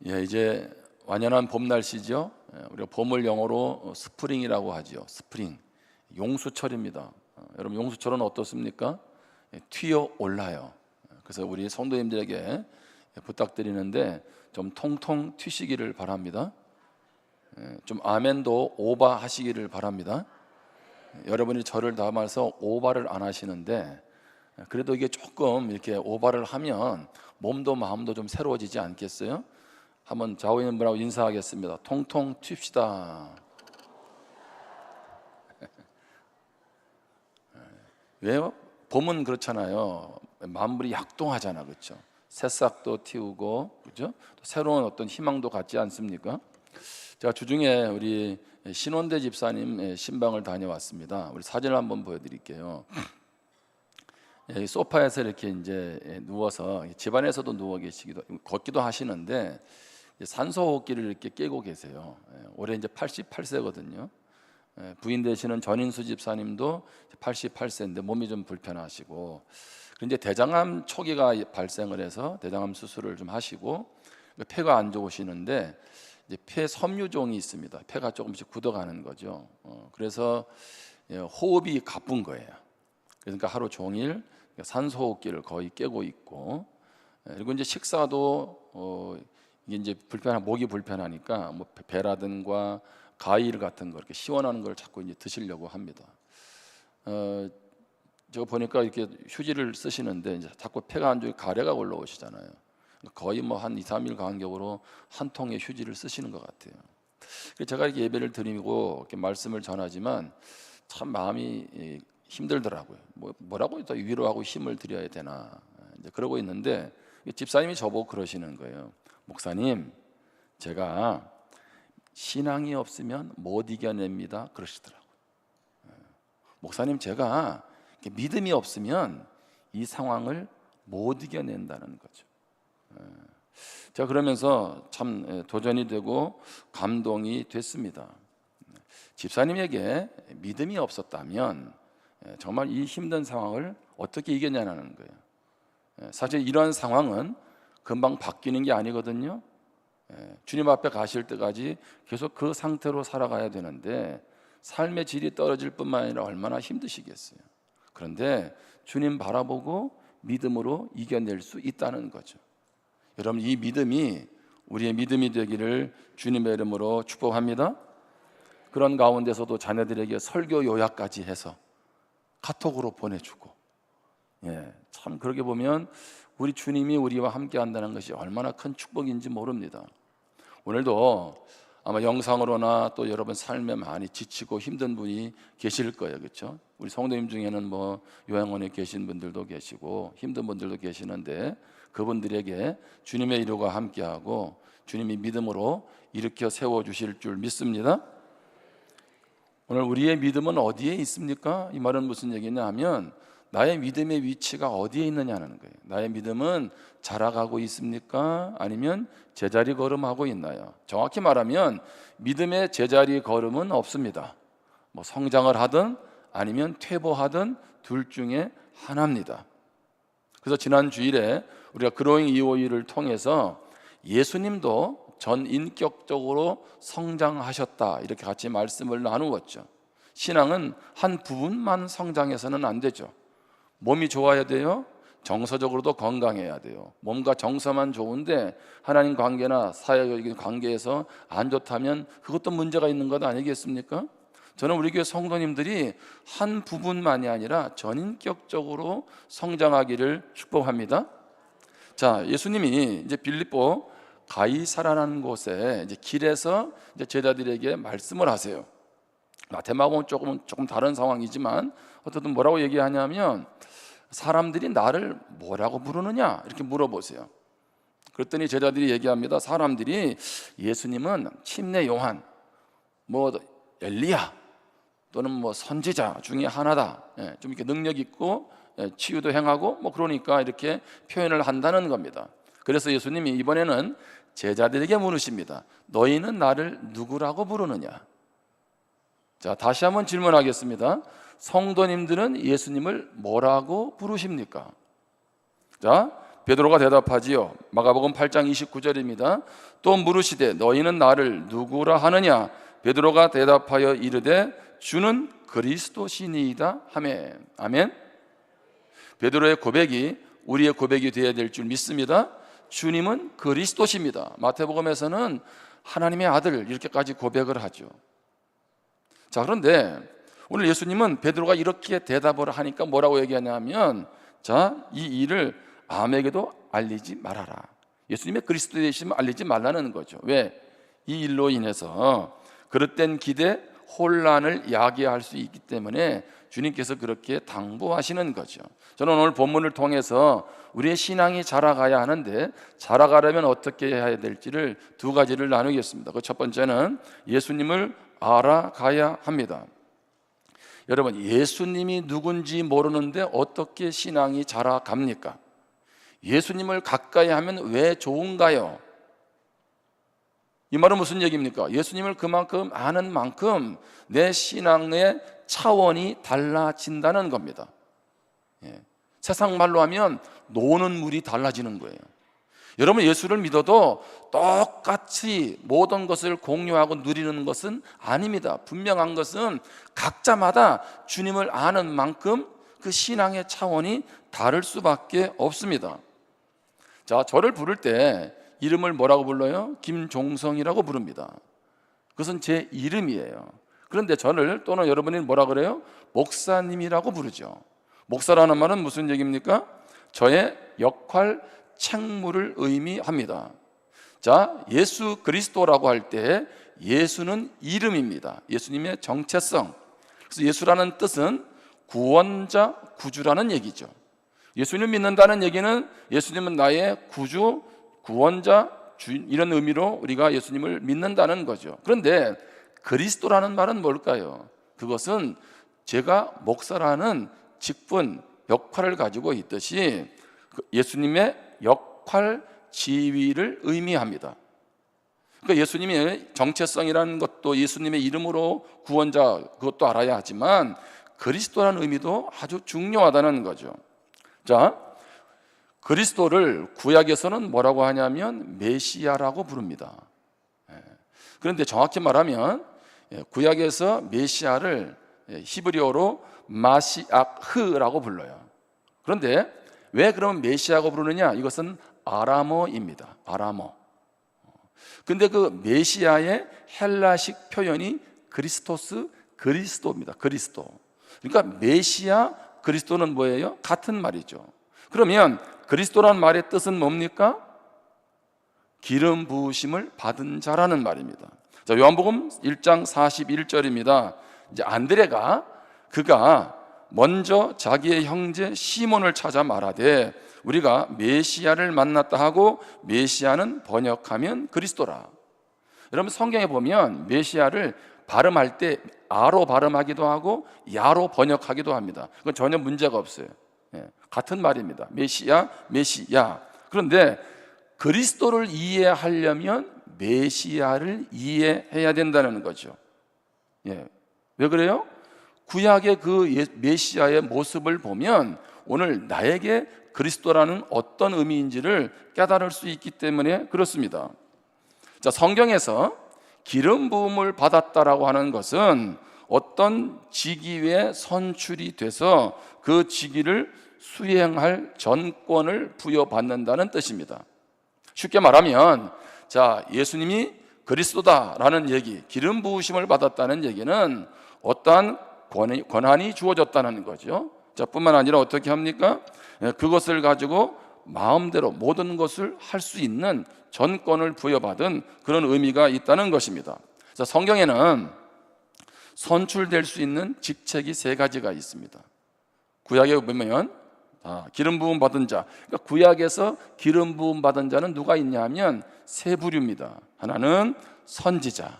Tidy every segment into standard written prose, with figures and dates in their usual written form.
이제 완연한 봄 날씨죠. 우리가 봄을 영어로 스프링이라고 하죠. 스프링, 용수철입니다. 여러분, 용수철은 어떻습니까? 튀어 올라요. 그래서 우리 성도님들에게 부탁드리는데 좀 통통 튀시기를 바랍니다. 좀 아멘도 오바 하시기를 바랍니다. 여러분이 저를 담아서 오바를 안 하시는데, 그래도 이게 조금 이렇게 오바를 하면 몸도 마음도 좀 새로워지지 않겠어요? 한번 좌우에 있는 분하고 인사하겠습니다. 통통 튑시다. 왜요? 봄은 그렇잖아요. 만물이 약동하잖아, 그렇죠? 새싹도 틔우고, 그렇죠? 또 새로운 어떤 희망도 갖지 않습니까? 제가 주중에 우리 신원대 집사님 신방을 다녀왔습니다. 우리 사진을 한번 보여드릴게요. 소파에서 이렇게 이제 누워서 집안에서도 누워 계시기도, 걷기도 하시는데 산소호흡기를 이렇게 꿰고 계세요. 올해 이제 88세거든요. 부인 되시는 전인수 집사님도 88세인데 몸이 좀 불편하시고, 그런데 대장암 초기가 발생을 해서 대장암 수술을 좀 하시고 폐가 안 좋으시는데 이제 폐 섬유종이 있습니다. 폐가 조금씩 굳어가는 거죠. 그래서 호흡이 가쁜 거예요. 그러니까 하루 종일 산소호흡기를 거의 꿰고 있고, 그리고 이제 식사도 이게 이제 목이 불편하니까 뭐 배라든가 과일 같은 거 이렇게 시원한 걸 자꾸 이제 드시려고 합니다. 제가 보니까 이렇게 휴지를 쓰시는데 이제 자꾸 폐가 안 좋게 가래가 올라오시잖아요. 거의 뭐 한 2-3일 간격으로 한 통의 휴지를 쓰시는 것 같아요. 제가 이렇게 예배를 드리고 이렇게 말씀을 전하지만 참 마음이 힘들더라고요. 뭐라고 더 위로하고 힘을 드려야 되나, 이제 그러고 있는데 집사님이 저보고 그러시는 거예요. 목사님, 제가 신앙이 없으면 못 이겨냅니다, 그러시더라고요. 목사님, 제가 믿음이 없으면 이 상황을 못 이겨낸다는 거죠. 제가 그러면서 참 도전이 되고 감동이 됐습니다. 집사님에게 믿음이 없었다면 정말 이 힘든 상황을 어떻게 이겨내냐는 거예요. 사실 이런 상황은 금방 바뀌는 게 아니거든요. 주님 앞에 가실 때까지 계속 그 상태로 살아가야 되는데 삶의 질이 떨어질 뿐만 아니라 얼마나 힘드시겠어요. 그런데 주님 바라보고 믿음으로 이겨낼 수 있다는 거죠. 여러분, 이 믿음이 우리의 믿음이 되기를 주님의 이름으로 축복합니다. 그런 가운데서도 자녀들에게 설교 요약까지 해서 카톡으로 보내주고, 참 그렇게 보면 우리 주님이 우리와 함께 한다는 것이 얼마나 큰 축복인지 모릅니다. 오늘도 아마 영상으로나 또 여러분 삶에 많이 지치고 힘든 분이 계실 거예요, 그렇죠? 우리 성도님 중에는 뭐 요양원에 계신 분들도 계시고 힘든 분들도 계시는데, 그분들에게 주님의 이루가 함께하고 주님이 믿음으로 일으켜 세워주실 줄 믿습니다. 오늘 우리의 믿음은 어디에 있습니까? 이 말은 무슨 얘기냐 하면 나의 믿음의 위치가 어디에 있느냐는 거예요. 나의 믿음은 자라가고 있습니까? 아니면 제자리 걸음하고 있나요? 정확히 말하면 믿음의 제자리 걸음은 없습니다. 뭐 성장을 하든 아니면 퇴보하든 둘 중에 하나입니다. 그래서 지난 주일에 우리가 그로잉 EOE를 통해서 예수님도 전인격적으로 성장하셨다, 이렇게 같이 말씀을 나누었죠. 신앙은 한 부분만 성장해서는 안 되죠. 몸이 좋아야 돼요. 정서적으로도 건강해야 돼요. 몸과 정서만 좋은데 하나님 관계나 사회적인 관계에서 안 좋다면 그것도 문제가 있는 것 아니겠습니까? 저는 우리 교회 성도님들이 한 부분만이 아니라 전인격적으로 성장하기를 축복합니다. 자, 예수님이 이제 빌립보 가이사라라는 곳에 이제 길에서 이제 제자들에게 말씀을 하세요. 마태마고는 조금 다른 상황이지만 어쨌든 뭐라고 얘기하냐면 사람들이 나를 뭐라고 부르느냐, 이렇게 물어보세요. 그랬더니 제자들이 얘기합니다. 사람들이 예수님은 침례 요한, 뭐 엘리야 또는 뭐 선지자 중에 하나다, 좀 이렇게 능력 있고 치유도 행하고 뭐 그러니까 이렇게 표현을 한다는 겁니다. 그래서 예수님이 이번에는 제자들에게 물으십니다. 너희는 나를 누구라고 부르느냐? 자, 다시 한번 질문하겠습니다. 성도님들은 예수님을 뭐라고 부르십니까? 자, 베드로가 대답하지요. 마가복음 8장 29절입니다. 또 물으시되 너희는 나를 누구라 하느냐? 베드로가 대답하여 이르되 주는 그리스도시니이다 하매. 아멘. 베드로의 고백이 우리의 고백이 되어야 될 줄 믿습니다. 주님은 그리스도십니다. 마태복음에서는 하나님의 아들 이렇게까지 고백을 하죠. 자, 그런데 오늘 예수님은 베드로가 이렇게 대답을 하니까 뭐라고 얘기하냐면, 자, 이 일을 아무에게도 알리지 말아라. 예수님의 그리스도 되심을 알리지 말라는 거죠. 왜? 이 일로 인해서 그릇된 기대 혼란을 야기할 수 있기 때문에 주님께서 그렇게 당부하시는 거죠. 저는 오늘 본문을 통해서 우리의 신앙이 자라가야 하는데, 자라가려면 어떻게 해야 될지를 두 가지를 나누겠습니다. 그 첫 번째는 예수님을 알아가야 합니다. 여러분, 예수님이 누군지 모르는데 어떻게 신앙이 자라갑니까? 예수님을 가까이 하면 왜 좋은가요? 이 말은 무슨 얘기입니까? 예수님을 그만큼 아는 만큼 내 신앙의 차원이 달라진다는 겁니다. 세상 말로 하면 노는 물이 달라지는 거예요. 여러분, 예수를 믿어도 똑같이 모든 것을 공유하고 누리는 것은 아닙니다. 분명한 것은 각자마다 주님을 아는 만큼 그 신앙의 차원이 다를 수밖에 없습니다. 자, 저를 부를 때 이름을 뭐라고 불러요? 김종성이라고 부릅니다. 그것은 제 이름이에요. 그런데 저를 또는 여러분이 뭐라 그래요? 목사님이라고 부르죠. 목사라는 말은 무슨 얘기입니까? 저의 역할, 책무를 의미합니다. 자, 예수 그리스도라고 할 때 예수는 이름입니다. 예수님의 정체성. 그래서 예수라는 뜻은 구원자, 구주라는 얘기죠. 예수님을 믿는다는 얘기는 예수님은 나의 구주, 구원자, 주인, 이런 의미로 우리가 예수님을 믿는다는 거죠. 그런데 그리스도라는 말은 뭘까요? 그것은 제가 목사라는 직분, 역할을 가지고 있듯이 예수님의 역할, 지위를 의미합니다. 그러니까 예수님의 정체성이라는 것도 예수님의 이름으로 구원자, 그것도 알아야 하지만 그리스도라는 의미도 아주 중요하다는 거죠. 자, 그리스도를 구약에서는 뭐라고 하냐면 메시아라고 부릅니다. 그런데 정확히 말하면 구약에서 메시아를 히브리어로 마시아흐라고 불러요. 그런데 왜 그러면 메시아라고 부르느냐? 이것은 아람어입니다. 아람어. 근데 그 메시아의 헬라식 표현이 그리스토스, 그리스도입니다. 그리스도. 그러니까 메시아, 그리스도는 뭐예요? 같은 말이죠. 그러면 그리스도라는 말의 뜻은 뭡니까? 기름 부으심을 받은 자라는 말입니다. 자, 요한복음 1장 41절입니다. 이제 안드레가 그가 먼저 자기의 형제 시몬을 찾아 말하되 우리가 메시아를 만났다 하고, 메시아는 번역하면 그리스도라. 여러분, 성경에 보면 메시아를 발음할 때 아로 발음하기도 하고 야로 번역하기도 합니다. 그건 전혀 문제가 없어요. 같은 말입니다. 메시아, 메시야. 그런데 그리스도를 이해하려면 메시아를 이해해야 된다는 거죠. 왜 그래요? 구약의 그 메시아의 모습을 보면 오늘 나에게 그리스도라는 어떤 의미인지를 깨달을 수 있기 때문에 그렇습니다. 자, 성경에서 기름 부음을 받았다라고 하는 것은 어떤 직위에 선출이 돼서 그 직위를 수행할 전권을 부여받는다는 뜻입니다. 쉽게 말하면, 자, 예수님이 그리스도다라는 얘기, 기름 부으심을 받았다는 얘기는 어떠한 권한이 주어졌다는 거죠. 자, 뿐만 아니라 어떻게 합니까? 그것을 가지고 마음대로 모든 것을 할 수 있는 전권을 부여받은 그런 의미가 있다는 것입니다. 자, 성경에는 선출될 수 있는 직책이 세 가지가 있습니다. 구약에 보면 기름 부음 받은 자, 그러니까 구약에서 기름 부음 받은 자는 누가 있냐면 세 부류입니다. 하나는 선지자,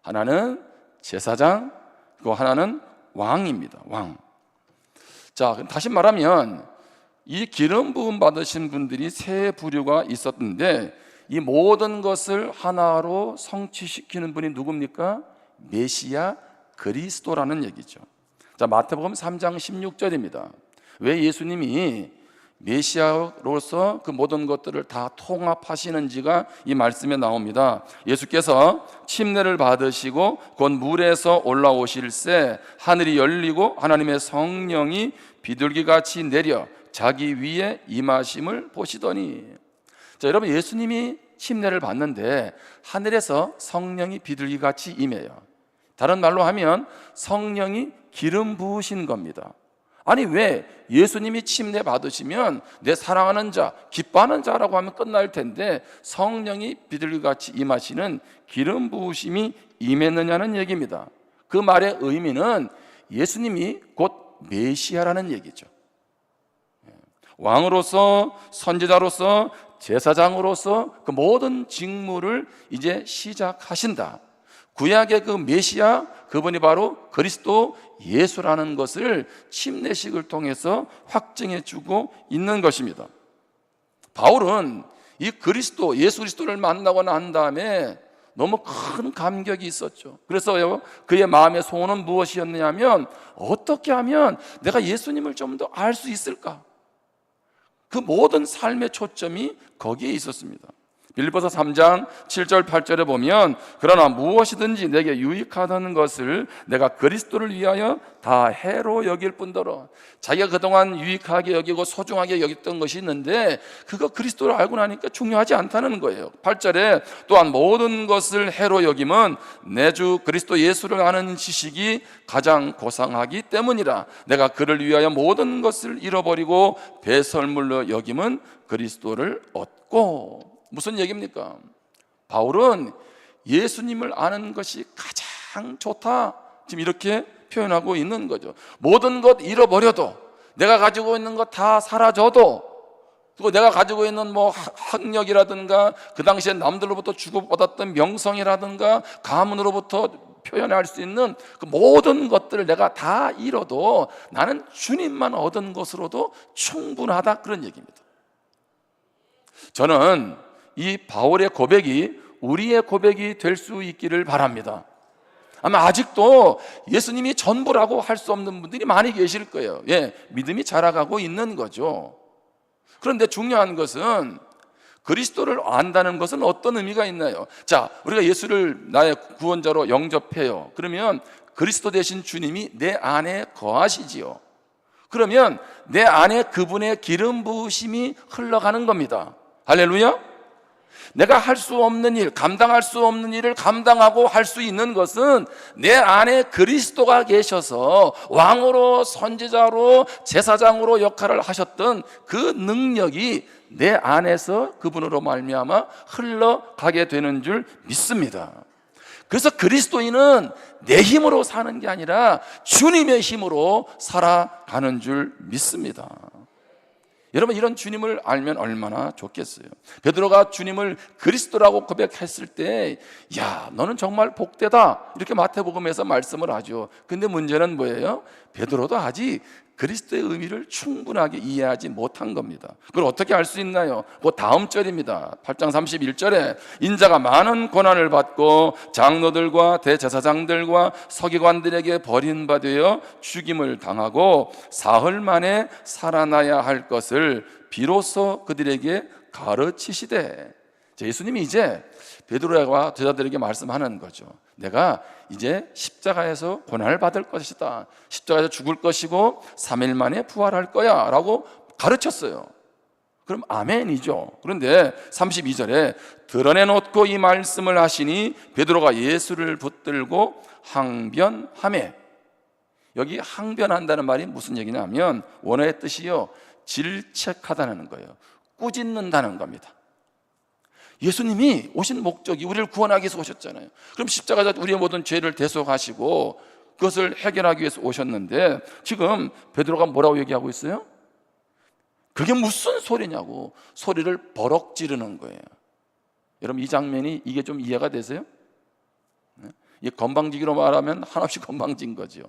하나는 제사장, 그리고 하나는 왕입니다. 왕. 자, 다시 말하면 이 기름 부음 받으신 분들이 세 부류가 있었는데 이 모든 것을 하나로 성취시키는 분이 누굽니까? 메시아 그리스도라는 얘기죠. 자, 마태복음 3장 16절입니다. 왜 예수님이 메시아로서 그 모든 것들을 다 통합하시는지가 이 말씀에 나옵니다. 예수께서 침례를 받으시고 곧 물에서 올라오실새 하늘이 열리고 하나님의 성령이 비둘기같이 내려 자기 위에 임하심을 보시더니, 자, 여러분, 예수님이 침례를 받는데 하늘에서 성령이 비둘기같이 임해요. 다른 말로 하면 성령이 기름 부으신 겁니다. 아니, 왜 예수님이 침례 받으시면 내 사랑하는 자, 기뻐하는 자라고 하면 끝날 텐데 성령이 비둘기같이 임하시는 기름 부으심이 임했느냐는 얘기입니다. 그 말의 의미는 예수님이 곧 메시아라는 얘기죠. 왕으로서, 선지자로서, 제사장으로서 그 모든 직무를 이제 시작하신다. 구약의 그 메시아, 그분이 바로 그리스도 예수라는 것을 침례식을 통해서 확증해 주고 있는 것입니다. 바울은 이 그리스도, 예수 그리스도를 만나고 난 다음에 너무 큰 감격이 있었죠. 그래서 그의 마음의 소원은 무엇이었느냐면, 어떻게 하면 내가 예수님을 좀 더 알 수 있을까? 그 모든 삶의 초점이 거기에 있었습니다. 빌립보서 3장 7절 8절에 보면, 그러나 무엇이든지 내게 유익하다는 것을 내가 그리스도를 위하여 다 해로 여길 뿐더러, 자기가 그동안 유익하게 여기고 소중하게 여겼던 것이 있는데 그거 그리스도를 알고 나니까 중요하지 않다는 거예요. 8절에 또한 모든 것을 해로 여김은 내 주 그리스도 예수를 아는 지식이 가장 고상하기 때문이라. 내가 그를 위하여 모든 것을 잃어버리고 배설물로 여김은 그리스도를 얻고. 무슨 얘기입니까? 바울은 예수님을 아는 것이 가장 좋다, 지금 이렇게 표현하고 있는 거죠. 모든 것 잃어버려도, 내가 가지고 있는 것 다 사라져도, 그리고 내가 가지고 있는 뭐 학력이라든가 그 당시에 남들로부터 주고받았던 명성이라든가 가문으로부터 표현할 수 있는 그 모든 것들을 내가 다 잃어도 나는 주님만 얻은 것으로도 충분하다, 그런 얘기입니다. 저는 이 바울의 고백이 우리의 고백이 될 수 있기를 바랍니다. 아마 아직도 예수님이 전부라고 할 수 없는 분들이 많이 계실 거예요. 믿음이 자라가고 있는 거죠. 그런데 중요한 것은, 그리스도를 안다는 것은 어떤 의미가 있나요? 자, 우리가 예수를 나의 구원자로 영접해요. 그러면 그리스도 되신 주님이 내 안에 거하시지요. 그러면 내 안에 그분의 기름 부으심이 흘러가는 겁니다. 할렐루야. 내가 할 수 없는 일, 감당할 수 없는 일을 감당하고 할 수 있는 것은 내 안에 그리스도가 계셔서 왕으로, 선지자로, 제사장으로 역할을 하셨던 그 능력이 내 안에서 그분으로 말미암아 흘러가게 되는 줄 믿습니다. 그래서 그리스도인은 내 힘으로 사는 게 아니라 주님의 힘으로 살아가는 줄 믿습니다. 여러분, 이런 주님을 알면 얼마나 좋겠어요. 베드로가 주님을 그리스도라고 고백했을 때, 야, 너는 정말 복되다, 이렇게 마태복음에서 말씀을 하죠. 근데 문제는 뭐예요? 베드로도 아직 그리스도의 의미를 충분하게 이해하지 못한 겁니다. 그걸 어떻게 알 수 있나요? 그 다음 절입니다. 8장 31절에 인자가 많은 고난을 받고 장로들과 대제사장들과 서기관들에게 버림받아 죽임을 당하고 사흘 만에 살아나야 할 것을 비로소 그들에게 가르치시되. 예수님이 이제 베드로와 제자들에게 말씀하는 거죠. 내가 이제 십자가에서 고난을 받을 것이다, 십자가에서 죽을 것이고 3일 만에 부활할 거야 라고 가르쳤어요. 그럼 아멘이죠. 그런데 32절에 드러내놓고 이 말씀을 하시니 베드로가 예수를 붙들고 항변하매. 여기 항변한다는 말이 무슨 얘기냐면, 원어의 뜻이요, 질책하다는 거예요. 꾸짖는다는 겁니다. 예수님이 오신 목적이 우리를 구원하기 위해서 오셨잖아요. 그럼 십자가에서 우리의 모든 죄를 대속하시고 그것을 해결하기 위해서 오셨는데, 지금 베드로가 뭐라고 얘기하고 있어요? 그게 무슨 소리냐고 소리를 버럭 지르는 거예요. 여러분, 이 장면이 이게 좀 이해가 되세요? 이 건방지기로 말하면 한없이 건방진 거죠.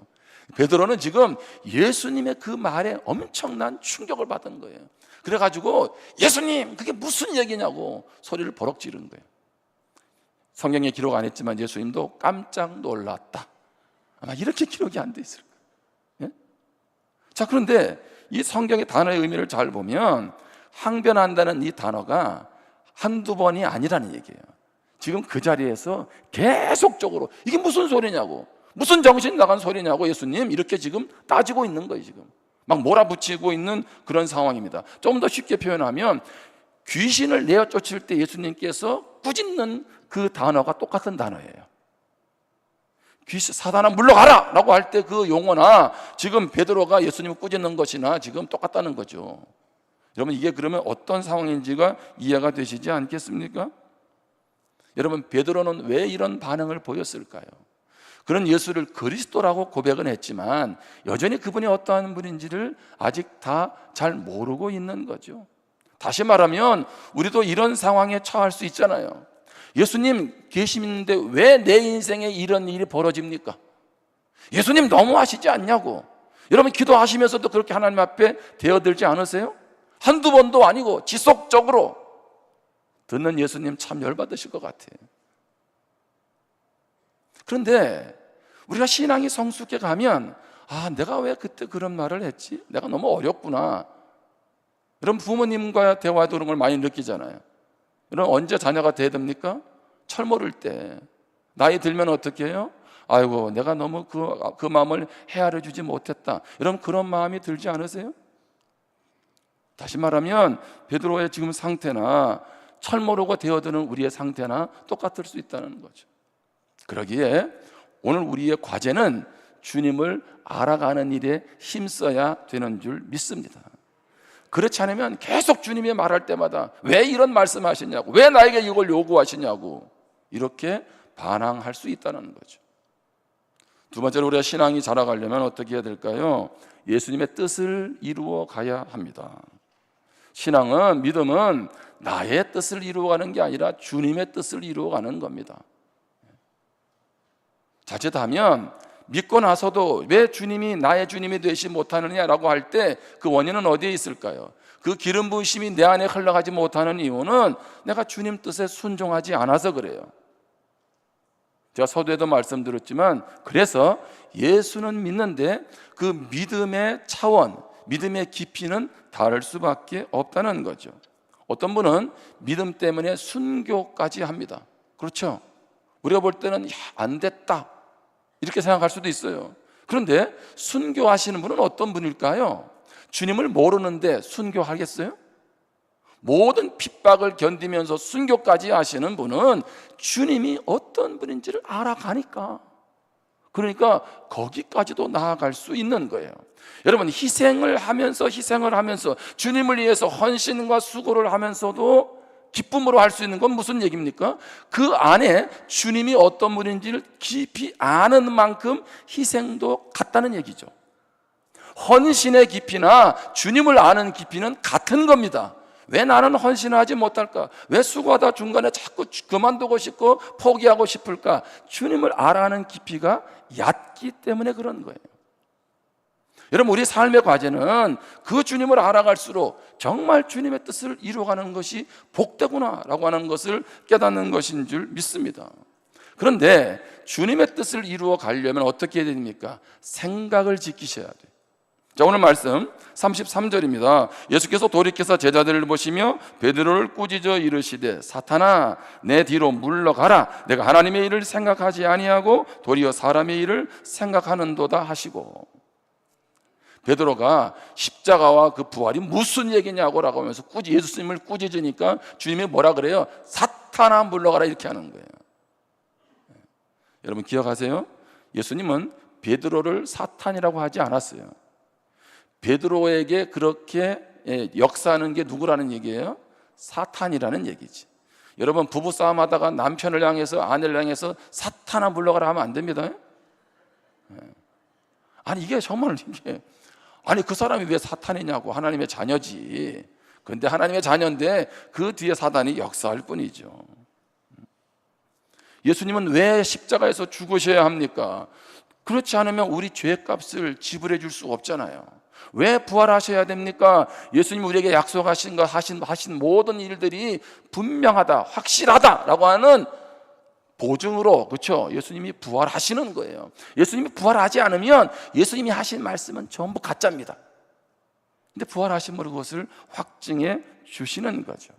베드로는 지금 예수님의 그 말에 엄청난 충격을 받은 거예요. 그래가지고 예수님, 그게 무슨 얘기냐고 소리를 버럭 지른 거예요. 성경에 기록 안 했지만 예수님도 깜짝 놀랐다, 아마 이렇게 기록이 안 돼 있을 거예요. 자, 그런데 이 성경의 단어의 의미를 잘 보면 항변한다는 이 단어가 한두 번이 아니라는 얘기예요. 지금 그 자리에서 계속적으로 이게 무슨 소리냐고, 무슨 정신 나간 소리냐고 예수님 이렇게 지금 따지고 있는 거예요. 지금 막 몰아붙이고 있는 그런 상황입니다. 좀 더 쉽게 표현하면 귀신을 내어 쫓을 때 예수님께서 꾸짖는 그 단어가 똑같은 단어예요. 사단아 물러가라 라고 할 때 그 용어나 지금 베드로가 예수님을 꾸짖는 것이나 지금 똑같다는 거죠. 여러분, 이게 그러면 어떤 상황인지가 이해가 되시지 않겠습니까? 여러분, 베드로는 왜 이런 반응을 보였을까요? 그는 예수를 그리스도라고 고백은 했지만 여전히 그분이 어떠한 분인지를 아직 다 잘 모르고 있는 거죠. 다시 말하면 우리도 이런 상황에 처할 수 있잖아요. 예수님 계시는데 왜 내 인생에 이런 일이 벌어집니까? 예수님 너무하시지 않냐고. 여러분, 기도하시면서도 그렇게 하나님 앞에 대어들지 않으세요? 한두 번도 아니고 지속적으로 듣는 예수님 참 열받으실 것 같아요. 그런데 우리가 신앙이 성숙해 가면 내가 왜 그때 그런 말을 했지? 내가 너무 어렵구나. 여러분, 부모님과 대화도 그런 걸 많이 느끼잖아요. 여러분, 언제 자녀가 대듭니까? 철모를 때. 나이 들면 어떻게 해요? 아이고, 내가 너무 그 마음을 헤아려 주지 못했다. 여러분, 그런 마음이 들지 않으세요? 다시 말하면 베드로의 지금 상태나 철모로가 되어드는 우리의 상태나 똑같을 수 있다는 거죠. 그러기에 오늘 우리의 과제는 주님을 알아가는 일에 힘써야 되는 줄 믿습니다. 그렇지 않으면 계속 주님이 말할 때마다 왜 이런 말씀하시냐고, 왜 나에게 이걸 요구하시냐고 이렇게 반항할 수 있다는 거죠. 두 번째로 우리가 신앙이 자라가려면 어떻게 해야 될까요? 예수님의 뜻을 이루어 가야 합니다. 신앙은, 믿음은 나의 뜻을 이루어가는 게 아니라 주님의 뜻을 이루어가는 겁니다. 자칫하면 믿고 나서도 왜 주님이 나의 주님이 되지 못하느냐라고 할 때 그 원인은 어디에 있을까요? 그 기름 부으심이 내 안에 흘러가지 못하는 이유는 내가 주님 뜻에 순종하지 않아서 그래요. 제가 서두에도 말씀드렸지만, 그래서 예수는 믿는데 그 믿음의 차원, 믿음의 깊이는 다를 수밖에 없다는 거죠. 어떤 분은 믿음 때문에 순교까지 합니다. 그렇죠? 우리가 볼 때는 안 됐다 이렇게 생각할 수도 있어요. 그런데 순교하시는 분은 어떤 분일까요? 주님을 모르는데 순교하겠어요? 모든 핍박을 견디면서 순교까지 하시는 분은 주님이 어떤 분인지를 알아가니까, 그러니까 거기까지도 나아갈 수 있는 거예요. 여러분, 희생을 하면서 주님을 위해서 헌신과 수고를 하면서도 기쁨으로 할 수 있는 건 무슨 얘기입니까? 그 안에 주님이 어떤 분인지를 깊이 아는 만큼 희생도 같다는 얘기죠. 헌신의 깊이나 주님을 아는 깊이는 같은 겁니다. 왜 나는 헌신하지 못할까? 왜 수고하다 중간에 자꾸 그만두고 싶고 포기하고 싶을까? 주님을 알아가는 깊이가 얕기 때문에 그런 거예요. 여러분, 우리 삶의 과제는 그 주님을 알아갈수록 정말 주님의 뜻을 이루어가는 것이 복되구나라고 하는 것을 깨닫는 것인 줄 믿습니다. 그런데 주님의 뜻을 이루어 가려면 어떻게 해야 됩니까? 생각을 지키셔야 돼요. 자, 오늘 말씀 33절입니다. 예수께서 돌이켜서 제자들을 보시며 베드로를 꾸짖어 이르시되 사탄아 내 뒤로 물러가라. 내가 하나님의 일을 생각하지 아니하고 도리어 사람의 일을 생각하는도다 하시고, 베드로가 십자가와 그 부활이 무슨 얘기냐고 라고 하면서 예수님을 꾸짖으니까 주님이 뭐라 그래요? 사탄아 물러가라 이렇게 하는 거예요. 여러분 기억하세요? 예수님은 베드로를 사탄이라고 하지 않았어요. 베드로에게 그렇게 역사하는 게 누구라는 얘기예요? 사탄이라는 얘기지. 여러분, 부부싸움 하다가 남편을 향해서, 아내를 향해서 사탄아 물러가라 하면 안 됩니다. 아니 이게 정말 이게, 아니 그 사람이 왜 사탄이냐고, 하나님의 자녀지. 그런데 하나님의 자녀인데 그 뒤에 사단이 역사할 뿐이죠. 예수님은 왜 십자가에서 죽으셔야 합니까? 그렇지 않으면 우리 죄값을 지불해 줄 수 없잖아요. 왜 부활하셔야 됩니까? 예수님이 우리에게 약속하신 것, 하신 모든 일들이 분명하다, 확실하다라고 하는 보증으로, 그렇죠? 예수님이 부활하시는 거예요. 예수님이 부활하지 않으면 예수님이 하신 말씀은 전부 가짜입니다. 근데 부활하심으로 그것을 확증해 주시는 거죠.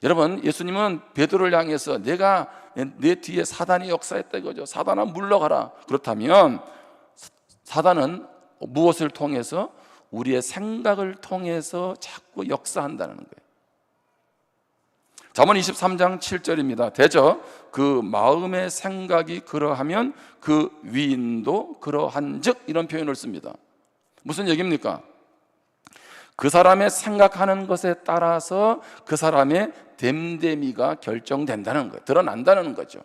여러분, 예수님은 베드로를 향해서 내가 내 뒤에 사단이 역사했다 이거죠. 사단아 물러가라. 그렇다면 사단은 무엇을 통해서? 우리의 생각을 통해서 자꾸 역사한다는 거예요. 잠언 23장 7절입니다. 대저 그 마음의 생각이 그러하면 그 위인도 그러한즉, 이런 표현을 씁니다. 무슨 얘기입니까? 그 사람의 생각하는 것에 따라서 그 사람의 됨됨이가 결정된다는 거예요. 드러난다는 거죠.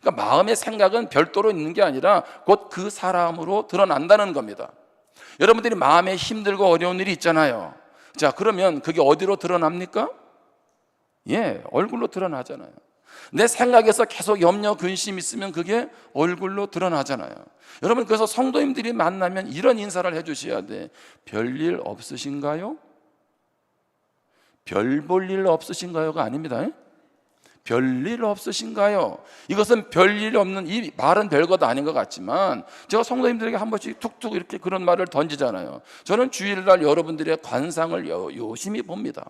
그러니까 마음의 생각은 별도로 있는 게 아니라 곧 그 사람으로 드러난다는 겁니다. 여러분들이 마음에 힘들고 어려운 일이 있잖아요. 자, 그러면 그게 어디로 드러납니까? 예, 얼굴로 드러나잖아요. 내 생각에서 계속 염려, 근심 있으면 그게 얼굴로 드러나잖아요. 여러분, 그래서 성도님들이 만나면 이런 인사를 해주셔야 돼. 별일 없으신가요? 별 볼 일 없으신가요가 아닙니다. 별일 없으신가요? 이것은 별일 없는, 이 말은 별것 아닌 것 같지만 제가 성도님들에게 한 번씩 툭툭 이렇게 그런 말을 던지잖아요. 저는 주일날 여러분들의 관상을 요심히 봅니다.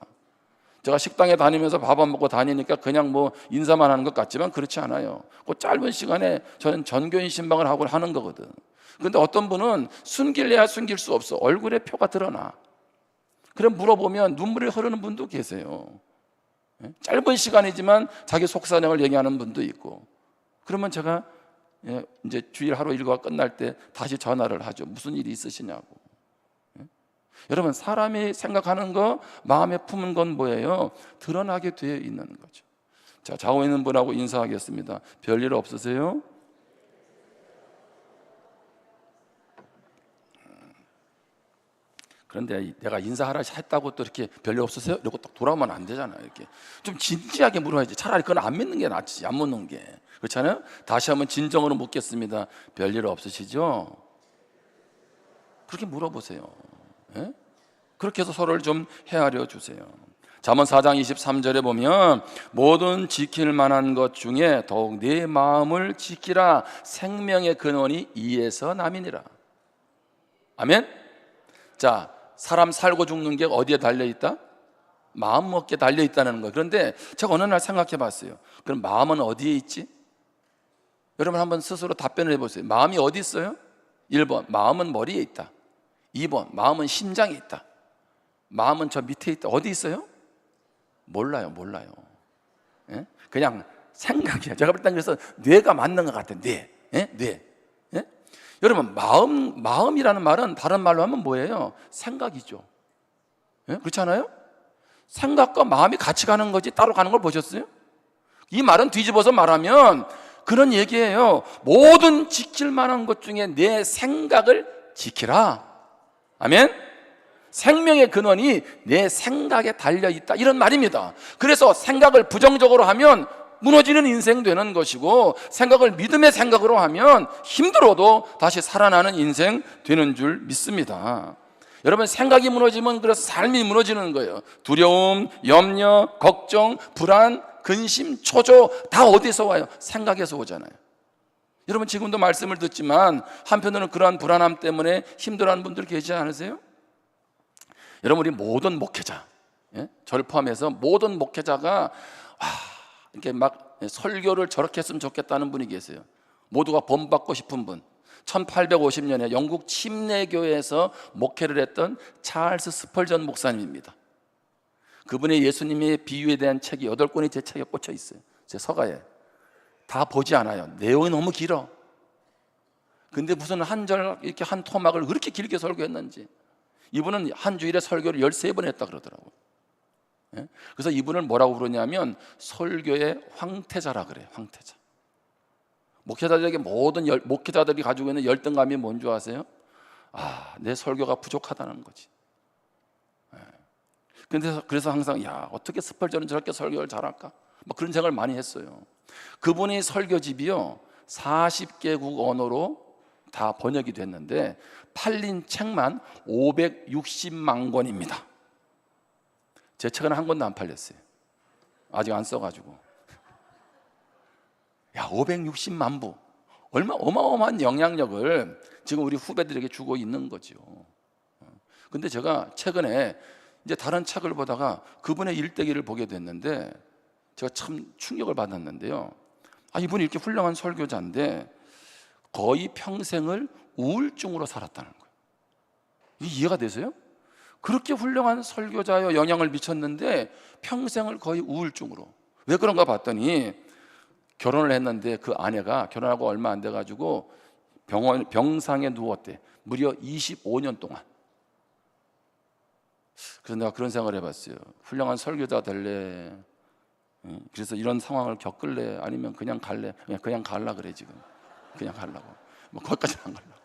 제가 식당에 다니면서 밥 안 먹고 다니니까 그냥 뭐 인사만 하는 것 같지만 그렇지 않아요. 그 짧은 시간에 저는 전교인 신방을 하고 하는 거거든. 그런데 어떤 분은 숨길래야 숨길 수 없어. 얼굴에 표가 드러나. 그래 물어보면 눈물이 흐르는 분도 계세요. 짧은 시간이지만 자기 속사정을 얘기하는 분도 있고. 그러면 제가 이제 주일 하루 일과가 끝날 때 다시 전화를 하죠. 무슨 일이 있으시냐고. 여러분, 사람이 생각하는 거, 마음에 품은 건 뭐예요? 드러나게 되어 있는 거죠. 자, 좌우에 있는 분하고 인사하겠습니다. 별일 없으세요? 그런데 내가 인사하라 했다고 또 이렇게 별일 없으세요? 이러고 딱 돌아오면 안 되잖아요. 이렇게 좀 진지하게 물어야지. 차라리 그건 안 믿는 게 낫지, 안 묻는 게. 그렇잖아요? 다시 한번 진정으로 묻겠습니다. 별일 없으시죠? 그렇게 물어보세요. 예? 그렇게 해서 서로를 좀 헤아려 주세요. 잠언 4장 23절에 보면 모든 지킬 만한 것 중에 더욱 내 마음을 지키라. 생명의 근원이 이에서 남이니라. 아멘? 자, 사람 살고 죽는 게 어디에 달려있다? 마음 먹기에 달려있다는 거예요. 그런데 제가 어느 날 생각해 봤어요. 그럼 마음은 어디에 있지? 여러분 한번 스스로 답변을 해보세요. 마음이 어디 있어요? 1번, 마음은 머리에 있다. 2번, 마음은 심장에 있다. 마음은 저 밑에 있다. 어디 있어요? 몰라요. 예? 그냥 생각이야. 제가 볼 땐 그래서 뇌가 맞는 것 같아요. 뇌. 예? 뇌. 예? 여러분, 마음이라는 말은 다른 말로 하면 뭐예요? 생각이죠. 예? 그렇지 않아요? 생각과 마음이 같이 가는 거지 따로 가는 걸 보셨어요? 이 말은 뒤집어서 말하면 그런 얘기예요. 모든 지킬 만한 것 중에 내 생각을 지키라. 아멘? 생명의 근원이 내 생각에 달려있다, 이런 말입니다. 그래서 생각을 부정적으로 하면 무너지는 인생 되는 것이고, 생각을 믿음의 생각으로 하면 힘들어도 다시 살아나는 인생 되는 줄 믿습니다. 여러분, 생각이 무너지면 그래서 삶이 무너지는 거예요. 두려움, 염려, 걱정, 불안, 근심, 초조 다 어디서 와요? 생각에서 오잖아요. 여러분, 지금도 말씀을 듣지만 한편으로는 그러한 불안함 때문에 힘들어하는 분들 계시지 않으세요? 여러분, 우리 모든 목회자, 저를 포함해서 모든 목회자가 이렇게 막 설교를 저렇게 했으면 좋겠다는 분이 계세요. 모두가 본받고 싶은 분, 1850년에 영국 침례교회에서 목회를 했던 찰스 스펄전 목사님입니다. 그분의 예수님의 비유에 대한 책이 8권이 제 책에 꽂혀 있어요. 제 서가에. 다 보지 않아요. 내용이 너무 길어. 근데 무슨 한 절 이렇게 한 토막을 그렇게 길게 설교했는지. 이분은 한 주일에 설교를 13번 했다 그러더라고요. 그래서 이분을 뭐라고 부르냐면 설교의 황태자라 그래요. 황태자. 목회자들에게 목회자들이 가지고 있는 열등감이 뭔지 아세요? 내 설교가 부족하다는 거지. 그래서 항상 어떻게 스펄전은 저렇게 설교를 잘할까? 그런 생각을 많이 했어요. 그분이 설교집이요 40개국 언어로 다 번역이 됐는데 팔린 책만 560만 권입니다. 제 책은 한 권도 안 팔렸어요. 아직 안 써가지고. 560만 부. 어마어마한 영향력을 지금 우리 후배들에게 주고 있는 거죠. 근데 제가 최근에 이제 다른 책을 보다가 그분의 일대기를 보게 됐는데 제가 참 충격을 받았는데요. 이분이 이렇게 훌륭한 설교자인데 거의 평생을 우울증으로 살았다는 거예요. 이게 이해가 되세요? 그렇게 훌륭한 설교자여 영향을 미쳤는데 평생을 거의 우울증으로. 왜 그런가 봤더니 결혼을 했는데 그 아내가 결혼하고 얼마 안 돼가지고 병상에 누웠대. 무려 25년 동안. 그래서 내가 그런 생각을 해봤어요. 훌륭한 설교자 될래? 그래서 이런 상황을 겪을래? 아니면 그냥 갈래? 그냥 갈라 그래 지금. 그냥 가려고. 뭐 거기까지는 안 가려고.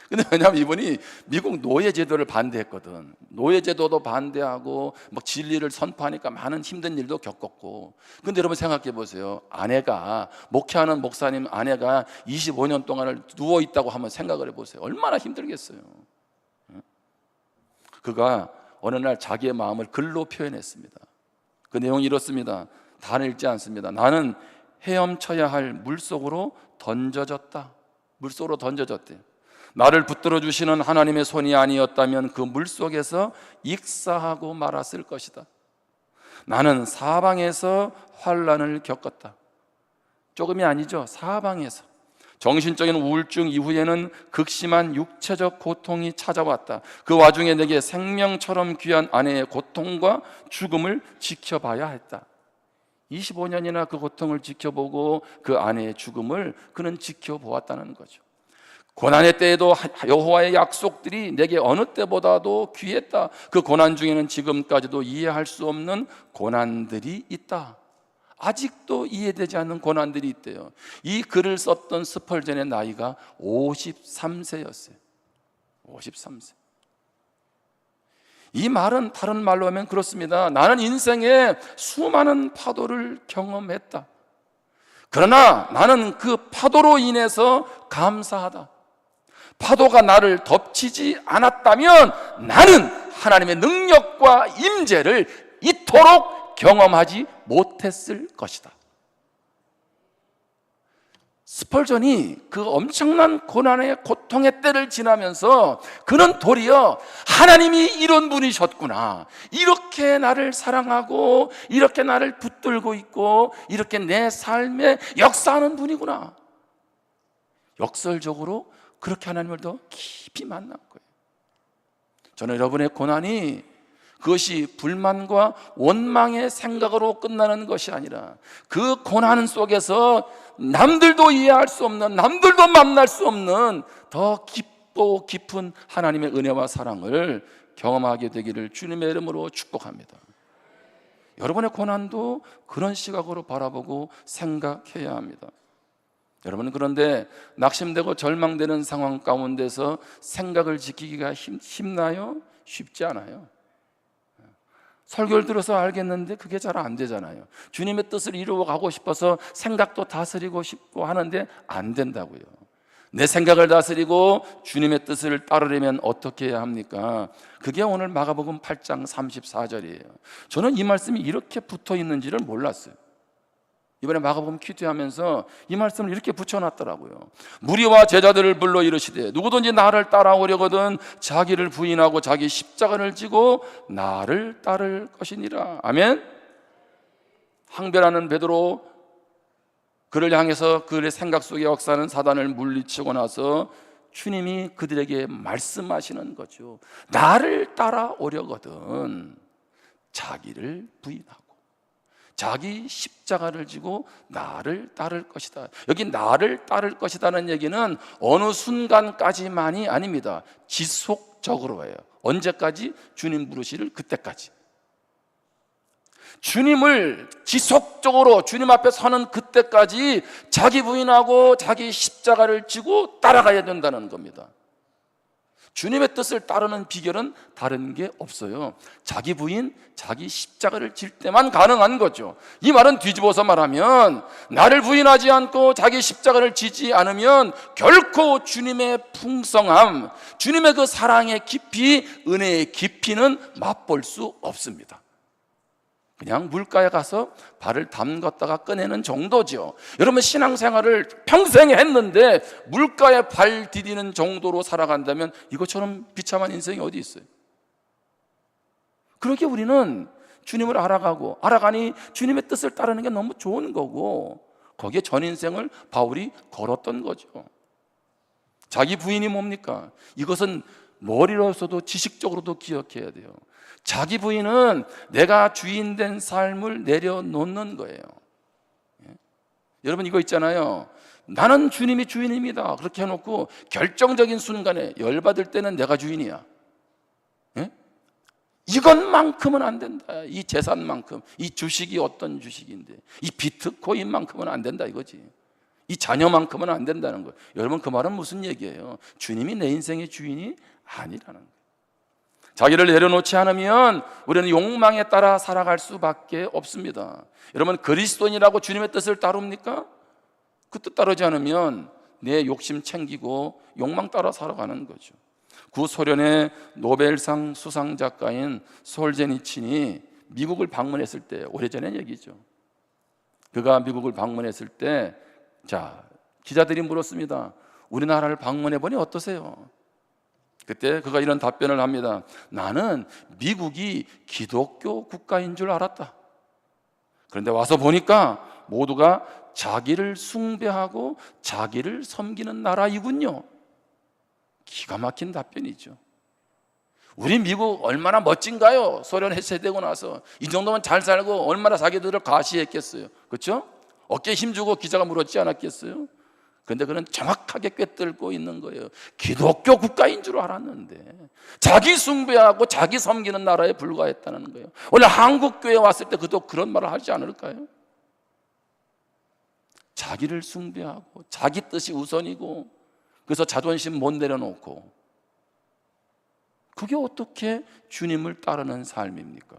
근데 왜냐하면 이분이 미국 노예제도를 반대했거든. 노예제도도 반대하고 막 진리를 선포하니까 많은 힘든 일도 겪었고. 근데 여러분 생각해 보세요. 아내가 목회하는 목사님 아내가 25년 동안을 누워 있다고 한번 생각을 해보세요. 얼마나 힘들겠어요. 그가 어느 날 자기의 마음을 글로 표현했습니다. 그 내용이 이렇습니다. 다 읽지 않습니다. 나는 헤엄쳐야 할 물속으로 던져졌다. 물속으로 던져졌대요. 나를 붙들어 주시는 하나님의 손이 아니었다면 그 물속에서 익사하고 말았을 것이다. 나는 사방에서 환난을 겪었다. 조금이 아니죠. 사방에서. 정신적인 우울증 이후에는 극심한 육체적 고통이 찾아왔다. 그 와중에 내게 생명처럼 귀한 아내의 고통과 죽음을 지켜봐야 했다. 25년이나 그 고통을 지켜보고 그 아내의 죽음을 그는 지켜보았다는 거죠. 고난의 때에도 여호와의 약속들이 내게 어느 때보다도 귀했다. 그 고난 중에는 지금까지도 이해할 수 없는 고난들이 있다. 아직도 이해되지 않는 고난들이 있대요. 이 글을 썼던 스펄전의 나이가 53세였어요. 53세. 이 말은 다른 말로 하면 그렇습니다. 나는 인생에 수많은 파도를 경험했다. 그러나 나는 그 파도로 인해서 감사하다. 파도가 나를 덮치지 않았다면 나는 하나님의 능력과 임재를 이토록 경험하지 못했을 것이다. 스펄전이 그 엄청난 고난의 고통의 때를 지나면서 그는 도리어 하나님이 이런 분이셨구나, 이렇게 나를 사랑하고 이렇게 나를 붙들고 있고 이렇게 내 삶에 역사하는 분이구나, 역설적으로 그렇게 하나님을 더 깊이 만난 거예요. 저는 여러분의 고난이 그것이 불만과 원망의 생각으로 끝나는 것이 아니라 그 고난 속에서 남들도 이해할 수 없는, 남들도 만날 수 없는 더 깊고 깊은 하나님의 은혜와 사랑을 경험하게 되기를 주님의 이름으로 축복합니다. 여러분의 고난도 그런 시각으로 바라보고 생각해야 합니다. 여러분, 그런데 낙심되고 절망되는 상황 가운데서 생각을 지키기가 쉽나요? 쉽지 않아요. 설교를 들어서 알겠는데 그게 잘 안 되잖아요. 주님의 뜻을 이루어가고 싶어서 생각도 다스리고 싶고 하는데 안 된다고요. 내 생각을 다스리고 주님의 뜻을 따르려면 어떻게 해야 합니까? 그게 오늘 마가복음 8장 34절이에요. 저는 이 말씀이 이렇게 붙어 있는지를 몰랐어요. 이번에 마가복음 큐티하면서 이 말씀을 이렇게 붙여놨더라고요. 무리와 제자들을 불러 이르시되 누구든지 나를 따라오려거든 자기를 부인하고 자기 십자가를 지고 나를 따를 것이니라. 아멘. 항변하는 베드로, 그를 향해서 그의 생각 속에 역사하는 사단을 물리치고 나서 주님이 그들에게 말씀하시는 거죠. 나를 따라오려거든 자기를 부인하고 자기 십자가를 지고 나를 따를 것이다. 여기 나를 따를 것이다는 얘기는 어느 순간까지만이 아닙니다. 지속적으로 해요. 언제까지? 주님 부르시를 그때까지. 주님을 지속적으로 주님 앞에 서는 그때까지 자기 부인하고 자기 십자가를 지고 따라가야 된다는 겁니다. 주님의 뜻을 따르는 비결은 다른 게 없어요. 자기 부인, 자기 십자가를 질 때만 가능한 거죠. 이 말은 뒤집어서 말하면 나를 부인하지 않고 자기 십자가를 지지 않으면 결코 주님의 풍성함, 주님의 그 사랑의 깊이, 은혜의 깊이는 맛볼 수 없습니다. 그냥 물가에 가서 발을 담갔다가 꺼내는 정도죠. 여러분, 신앙생활을 평생 했는데 물가에 발 디디는 정도로 살아간다면 이것처럼 비참한 인생이 어디 있어요? 그렇게 우리는 주님을 알아가니 주님의 뜻을 따르는 게 너무 좋은 거고, 거기에 전 인생을 바울이 걸었던 거죠. 자기 부인이 뭡니까? 이것은 머리로서도 지식적으로도 기억해야 돼요. 자기 부인은 내가 주인 된 삶을 내려놓는 거예요. 여러분, 이거 있잖아요. 나는 주님이 주인입니다. 그렇게 해놓고 결정적인 순간에 열받을 때는 내가 주인이야. 이것만큼은 안 된다. 이 재산만큼, 이 주식이 어떤 주식인데, 이 비트코인만큼은 안 된다 이거지. 이 자녀만큼은 안 된다는 거예요. 여러분, 그 말은 무슨 얘기예요? 주님이 내 인생의 주인이 아니라는 거예요. 자기를 내려놓지 않으면 우리는 욕망에 따라 살아갈 수밖에 없습니다. 여러분, 그리스도인이라고 주님의 뜻을 따릅니까? 그 뜻 따르지 않으면 내 욕심 챙기고 욕망 따라 살아가는 거죠. 구소련의 노벨상 수상 작가인 솔제니친이 미국을 방문했을 때, 오래전의 얘기죠. 그가 미국을 방문했을 때, 기자들이 물었습니다. 우리나라를 방문해 보니 어떠세요? 그때 그가 이런 답변을 합니다. 나는 미국이 기독교 국가인 줄 알았다. 그런데 와서 보니까 모두가 자기를 숭배하고 자기를 섬기는 나라이군요. 기가 막힌 답변이죠. 우리 미국 얼마나 멋진가요? 소련 해체되고 나서 이 정도면 잘 살고 얼마나 자기들을 과시했겠어요. 그렇죠? 어깨에 힘주고 기자가 물었지 않았겠어요? 그런데 그는 정확하게 꿰뚫고 있는 거예요. 기독교 국가인 줄 알았는데 자기 숭배하고 자기 섬기는 나라에 불과했다는 거예요. 오늘 한국 교회에 왔을 때 그도 그런 말을 하지 않을까요? 자기를 숭배하고 자기 뜻이 우선이고, 그래서 자존심 못 내려놓고, 그게 어떻게 주님을 따르는 삶입니까?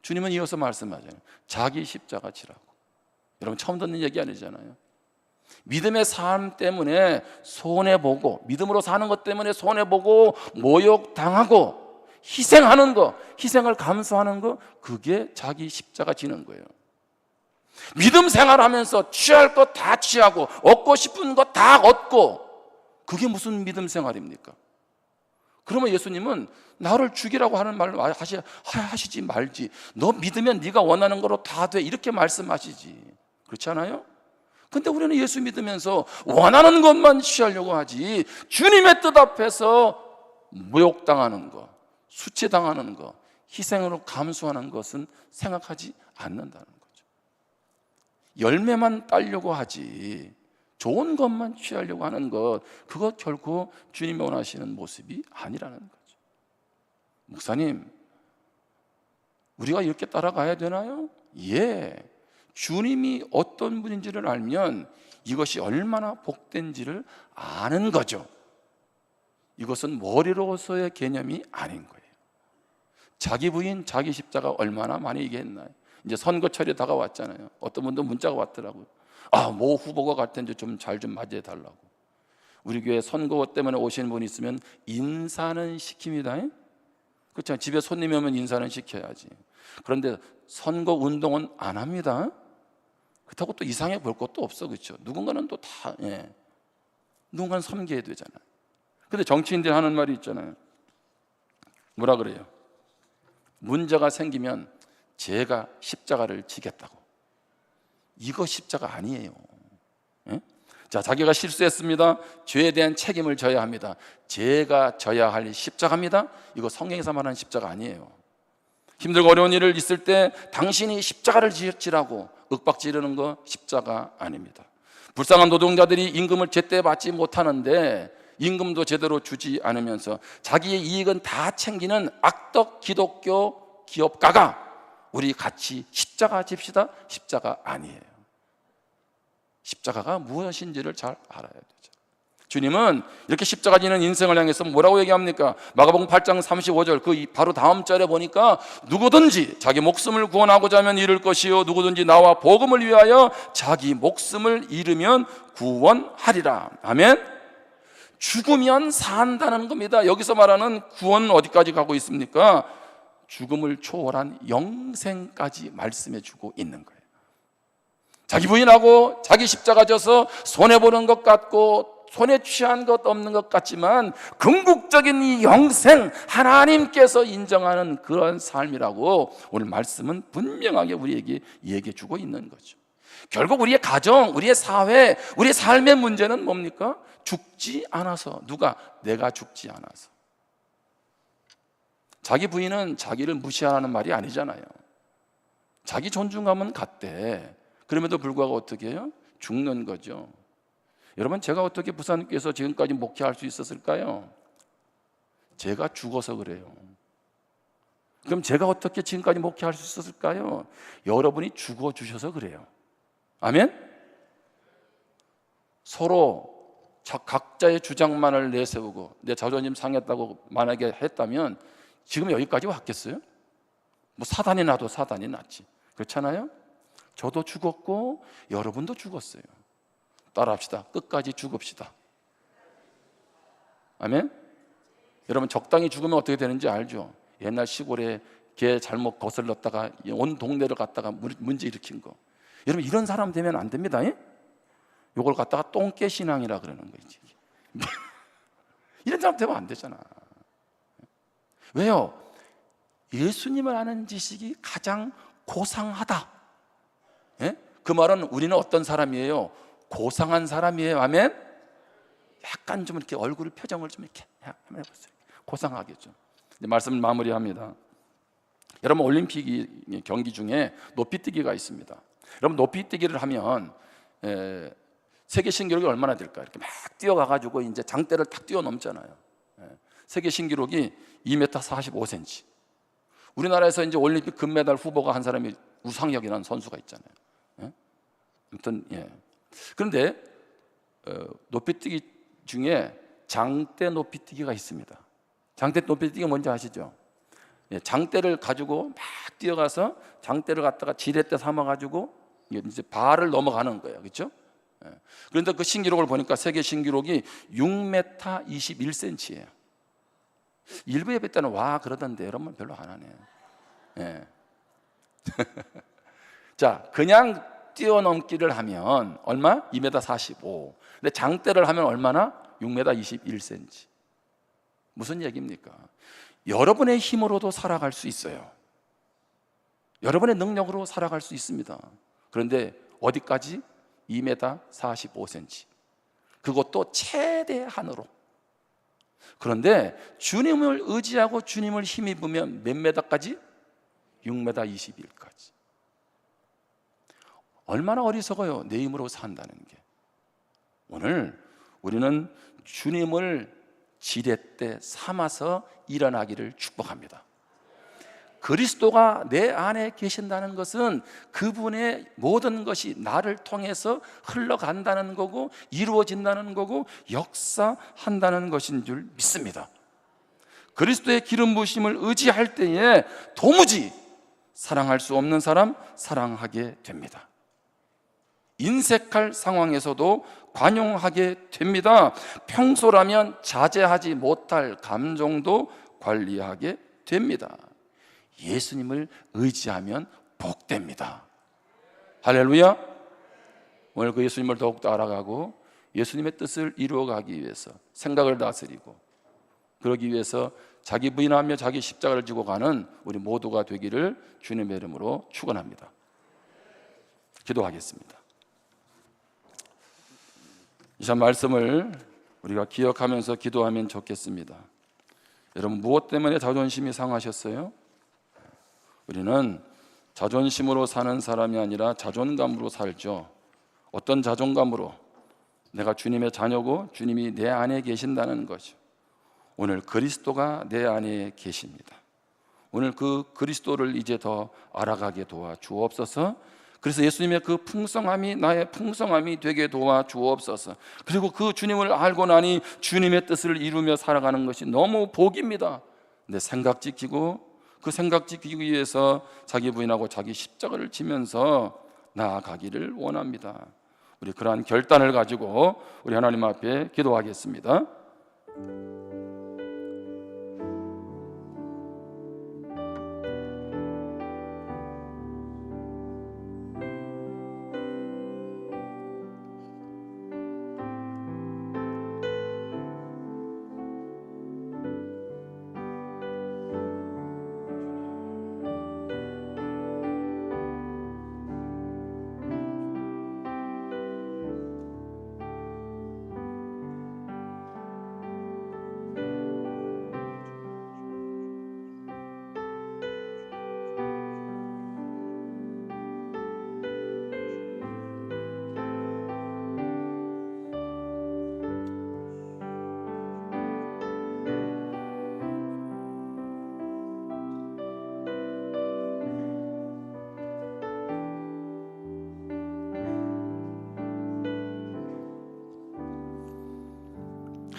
주님은 이어서 말씀하잖아요. 자기 십자가 지라고. 여러분, 처음 듣는 얘기 아니잖아요. 믿음의 삶 때문에 손해보고, 믿음으로 사는 것 때문에 손해보고 모욕당하고 희생하는 거, 희생을 감수하는 거, 그게 자기 십자가 지는 거예요. 믿음 생활하면서 취할 것 다 취하고 얻고 싶은 것 다 얻고, 그게 무슨 믿음 생활입니까? 그러면 예수님은 나를 죽이라고 하는 말을 하시지 말지. 너 믿으면 네가 원하는 거로 다 돼, 이렇게 말씀하시지. 그렇지 않아요? 근데 우리는 예수 믿으면서 원하는 것만 취하려고 하지, 주님의 뜻 앞에서 모욕당하는 거, 수치당하는 거, 희생으로 감수하는 것은 생각하지 않는다는 거죠. 열매만 따려고 하지 좋은 것만 취하려고 하는 것, 그것 결코 주님이 원하시는 모습이 아니라는 거죠. 목사님, 우리가 이렇게 따라가야 되나요? 예. 주님이 어떤 분인지를 알면 이것이 얼마나 복된지를 아는 거죠. 이것은 머리로서의 개념이 아닌 거예요. 자기 부인, 자기 십자가 얼마나 많이 얘기했나요? 이제 선거철이 다가왔잖아요. 어떤 분도 문자가 왔더라고요. 모 후보가 갈 텐데 좀 잘 좀 맞이해 달라고. 우리 교회 선거 때문에 오시는 분이 있으면 인사는 시킵니다. 그렇죠? 집에 손님이 오면 인사는 시켜야지. 그런데 선거 운동은 안 합니다. 그렇다고 또 이상해 볼 것도 없어. 그렇죠? 누군가는 또 다, 누군가는 섬겨야 되잖아요. 근데 정치인들이 하는 말이 있잖아요. 뭐라 그래요? 문제가 생기면 제가 십자가를 지겠다고. 이거 십자가 아니에요. 자기가 실수했습니다. 죄에 대한 책임을 져야 합니다. 제가 져야 할 십자가입니다. 이거 성경에서 말하는 십자가 아니에요. 힘들고 어려운 일을 있을 때 당신이 십자가를 지라고 윽박지르는 거 십자가 아닙니다. 불쌍한 노동자들이 임금을 제때 받지 못하는데 임금도 제대로 주지 않으면서 자기의 이익은 다 챙기는 악덕 기독교 기업가가 우리 같이 십자가 집시다. 십자가 아니에요. 십자가가 무엇인지를 잘 알아야 되죠. 주님은 이렇게 십자가 지는 인생을 향해서 뭐라고 얘기합니까? 마가복음 8장 35절 그 바로 다음 절에 보니까 누구든지 자기 목숨을 구원하고자 하면 잃을 것이요 누구든지 나와 복음을 위하여 자기 목숨을 잃으면 구원하리라. 아멘. 죽으면 산다는 겁니다. 여기서 말하는 구원은 어디까지 가고 있습니까? 죽음을 초월한 영생까지 말씀해 주고 있는 거예요. 자기 부인하고 자기 십자가 져서 손해보는 것 같고 손에 취한 것 없는 것 같지만 궁극적인 이 영생, 하나님께서 인정하는 그런 삶이라고 오늘 말씀은 분명하게 우리에게 얘기해 주고 있는 거죠. 결국 우리의 가정, 우리의 사회, 우리의 삶의 문제는 뭡니까? 죽지 않아서. 누가? 내가 죽지 않아서. 자기 부인은 자기를 무시하라는 말이 아니잖아요. 자기 존중감은 같대. 그럼에도 불구하고 어떻게 해요? 죽는 거죠. 여러분, 제가 어떻게 부산교회에서 지금까지 목회할 수 있었을까요? 제가 죽어서 그래요. 그럼 제가 어떻게 지금까지 목회할 수 있었을까요? 여러분이 죽어주셔서 그래요. 아멘? 서로 각자의 주장만을 내세우고 내 자존심 상했다고 만약에 했다면 지금 여기까지 왔겠어요? 뭐 사단이 나도 사단이 났지. 그렇잖아요? 저도 죽었고 여러분도 죽었어요. 따라합시다. 끝까지 죽읍시다. 아멘? 여러분, 적당히 죽으면 어떻게 되는지 알죠? 옛날 시골에 개 잘못 거슬렀다가 온 동네를 갖다가 문제 일으킨 거. 여러분, 이런 사람 되면 안 됩니다. 이걸 갖다가 똥개 신앙이라 그러는 거지. 이런 사람 되면 안 되잖아. 왜요? 예수님을 아는 지식이 가장 고상하다. 예? 그 말은 우리는 어떤 사람이에요? 고상한 사람이에요. 아멘? 약간 좀 이렇게 얼굴 표정을 좀 이렇게 한번 해보세요. 고상하겠죠. 이제 말씀을 마무리합니다. 여러분, 올림픽 경기 중에 높이뛰기가 있습니다. 여러분, 높이뛰기를 하면 세계 신기록이 얼마나 될까요? 이렇게 막 뛰어가가지고 이제 장대를 탁 뛰어넘잖아요. 세계 신기록이 2m 45cm. 우리나라에서 이제 올림픽 금메달 후보가 한 사람이 우상혁이라는 선수가 있잖아요. 아무튼 그런데 높이뛰기 중에 장대 높이뛰기가 있습니다. 장대 높이뛰기가 뭔지 아시죠? 장대를 가지고 막 뛰어가서 장대를 갖다가 지렛대 삼아가지고 이제 발을 넘어가는 거예요. 그렇죠? 그런데 그 신기록을 보니까 세계 신기록이 6m 21cm예요. 일부 예배 때는 와 그러던데 여러분 별로 안 하네요. 자, 그냥 뛰어넘기를 하면 얼마? 2m 45. 근데 장대를 하면 얼마나? 6m 21cm. 무슨 얘기입니까? 여러분의 힘으로도 살아갈 수 있어요. 여러분의 능력으로 살아갈 수 있습니다. 그런데 어디까지? 2m 45cm. 그것도 최대한으로. 그런데 주님을 의지하고 주님을 힘입으면 몇 메다까지? 6m 21까지. 얼마나 어리석어요, 내 힘으로 산다는 게. 오늘 우리는 주님을 지렛대 삼아서 일어나기를 축복합니다. 그리스도가 내 안에 계신다는 것은 그분의 모든 것이 나를 통해서 흘러간다는 거고 이루어진다는 거고 역사한다는 것인 줄 믿습니다. 그리스도의 기름 부으심을 의지할 때에 도무지 사랑할 수 없는 사람 사랑하게 됩니다. 인색할 상황에서도 관용하게 됩니다. 평소라면 자제하지 못할 감정도 관리하게 됩니다. 예수님을 의지하면 복됩니다. 할렐루야. 오늘 그 예수님을 더욱더 알아가고 예수님의 뜻을 이루어가기 위해서 생각을 다스리고 그러기 위해서 자기 부인하며 자기 십자가를 지고 가는 우리 모두가 되기를 주님의 이름으로 축원합니다. 기도하겠습니다. 이 참 말씀을 우리가 기억하면서 기도하면 좋겠습니다. 여러분, 무엇 때문에 자존심이 상하셨어요? 우리는 자존심으로 사는 사람이 아니라 자존감으로 살죠. 어떤 자존감으로? 내가 주님의 자녀고 주님이 내 안에 계신다는 거죠. 오늘 그리스도가 내 안에 계십니다. 오늘 그 그리스도를 이제 더 알아가게 도와 주옵소서. 그래서 예수님의 그 풍성함이 나의 풍성함이 되게 도와 주옵소서. 그리고 그 주님을 알고 나니 주님의 뜻을 이루며 살아가는 것이 너무 복입니다. 근데 생각 지키고 그 생각 지키기 위해서 자기 부인하고 자기 십자가를 지면서 나아가기를 원합니다. 우리 그러한 결단을 가지고 우리 하나님 앞에 기도하겠습니다.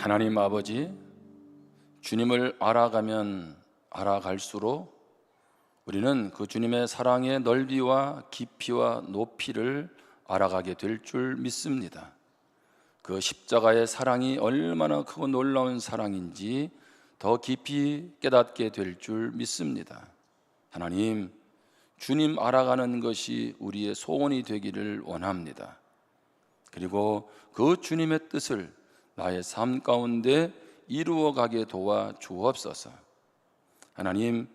하나님 아버지, 주님을 알아가면 알아갈수록 우리는 그 주님의 사랑의 넓이와 깊이와 높이를 알아가게 될 줄 믿습니다. 그 십자가의 사랑이 얼마나 크고 놀라운 사랑인지 더 깊이 깨닫게 될 줄 믿습니다. 하나님, 주님 알아가는 것이 우리의 소원이 되기를 원합니다. 그리고 그 주님의 뜻을 나의 삶 가운데 이루어가게 도와 주옵소서. 하나님,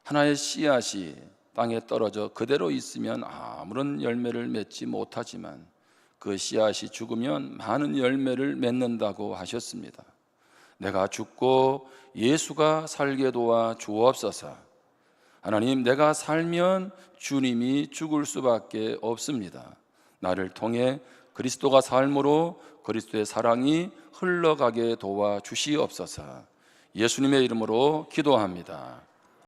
하나의 씨앗이 땅에 떨어져 그대로 있으면 아무런 열매를 맺지 못하지만 그 씨앗이 죽으면 많은 열매를 맺는다고 하셨습니다. 내가 죽고 예수가 살게 도와 주옵소서. 하나님, 내가 살면 주님이 죽을 수밖에 없습니다. 나를 통해 그리스도가 삶으로 그리스도의 사랑이 흘러가게 도와 주시옵소서. 예수님의 이름으로 기도합니다.